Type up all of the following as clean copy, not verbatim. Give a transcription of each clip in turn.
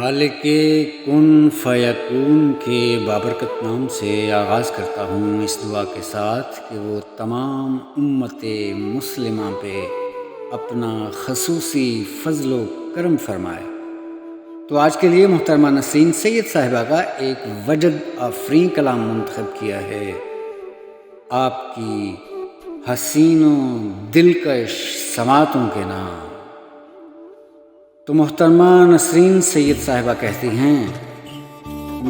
خالق کن فیکون کے بابرکت نام سے آغاز کرتا ہوں اس دعا کے ساتھ کہ وہ تمام امت مسلمہ پہ اپنا خصوصی فضل و کرم فرمائے۔ تو آج کے لیے محترمہ نسرین سید صاحبہ کا ایک وجد آفرین کلام منتخب کیا ہے، آپ کی حسین و دلکش سماعتوں کے نام۔ تو محترمہ نسرین سید صاحبہ کہتی ہیں،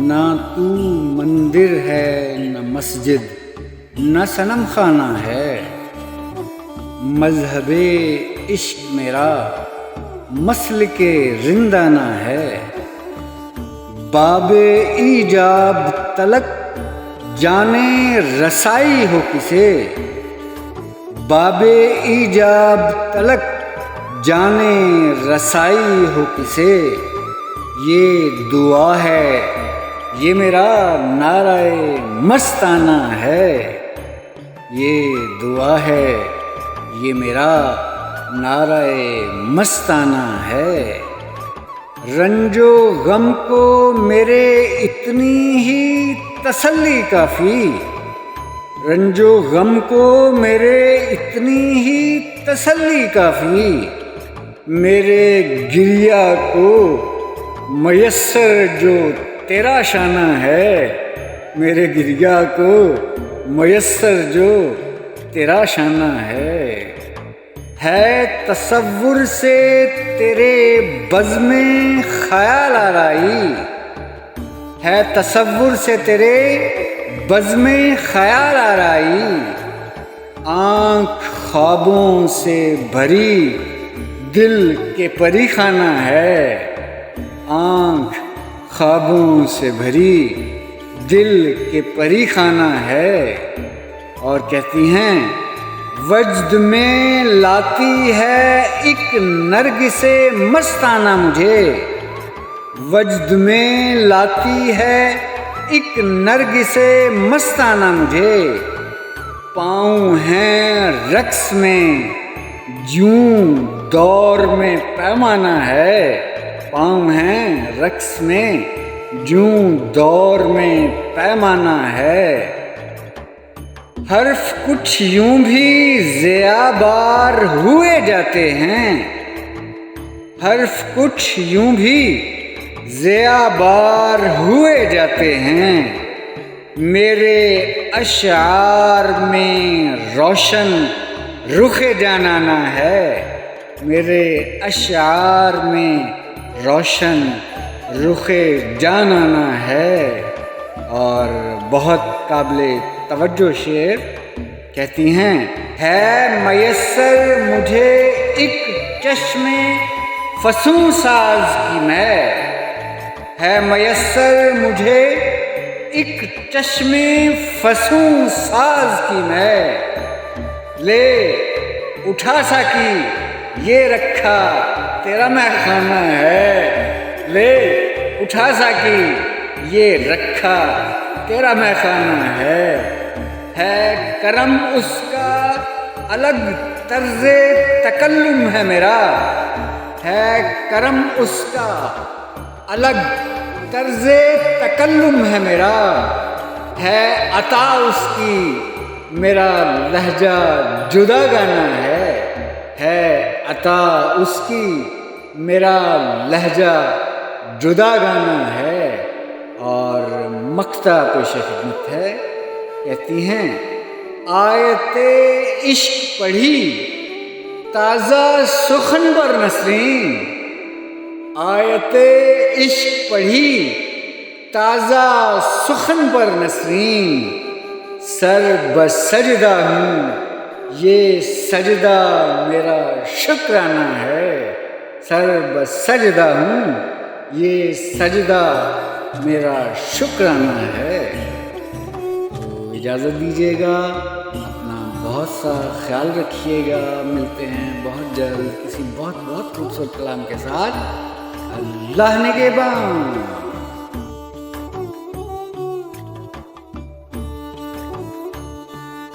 نہ تو مندر ہے نہ مسجد نہ صنم خانہ ہے، مذہب عشق میرا مسلک رندانہ ہے، باب ایجاب تلک جانے رسائی ہو کسے، باب ایجاب تلک جانے رسائی ہو کسے، یہ دعا ہے یہ میرا نعرہ مستانہ ہے، یہ دعا ہے یہ میرا نعرہ مستانہ ہے، رنج و غم کو میرے اتنی ہی تسلی کافی، رنج و غم کو میرے اتنی ہی تسلی کافی، میرے گریہ کو میسر جو تیرا شانہ ہے، میرے گریہ کو میسر جو تیرا شانہ ہے تصور سے تیرے بزم خیال آرائی، ہے تصور سے تیرے بزم خیال آرائی، آنکھ خوابوں سے بھری دل کے پری خانہ ہے، آنکھ خوابوں سے بھری دل کے پری خانہ ہے، اور کہتی ہیں وجد میں لاتی ہے ایک نرگس مستانہ مجھے، وجد میں لاتی ہے ایک نرگس مستانہ مجھے، پاؤں ہیں رقص میں جوں دور میں پیمانہ ہے، پاؤں ہیں رقص میں جوں دور میں پیمانہ ہے، حرف کچھ یوں بھی ضیا بار ہوئے جاتے ہیں، حرف کچھ یوں بھی ضیا بار ہوئے جاتے ہیں، میرے اشعار میں روشن رخ جانانہ ہے، میرے اشعار میں روشن رخ جانانہ ہے، اور بہت قابل توجہ شعر کہتی ہیں، ہے میسر مجھے ایک چشم فسوں ساز کی میں، ہے میسر مجھے ایک چشم فسوں ساز کی میں، لے اٹھا ساکی یہ رکھا تیرا میخانہ ہے، لے اٹھا ساکی یہ رکھا تیرا میخانہ ہے کرم اس کا الگ طرز تکلم ہے میرا، ہے کرم اس کا الگ طرز تکلم ہے میرا، ہے عطا اس کی میرا لہجہ جدا گانا ہے عطا اس کی میرا لہجہ جدا گانا ہے، اور مقطع پیش خدمت ہے، کہتی ہیں آیت عشق پڑھی تازہ سخن پر نسرین، آیت عشق پڑھی تازہ سخن پر نسرین، سر بسجدہ ہوں یہ سجدہ میرا شکرانہ ہے، سر بسجدہ ہوں یہ سجدہ میرا شکرانہ ہے۔ تو اجازت دیجیے گا، اپنا بہت سا خیال رکھیے گا، ملتے ہیں بہت جلد کسی بہت خوبصورت کلام کے ساتھ، اللہ نگہبان۔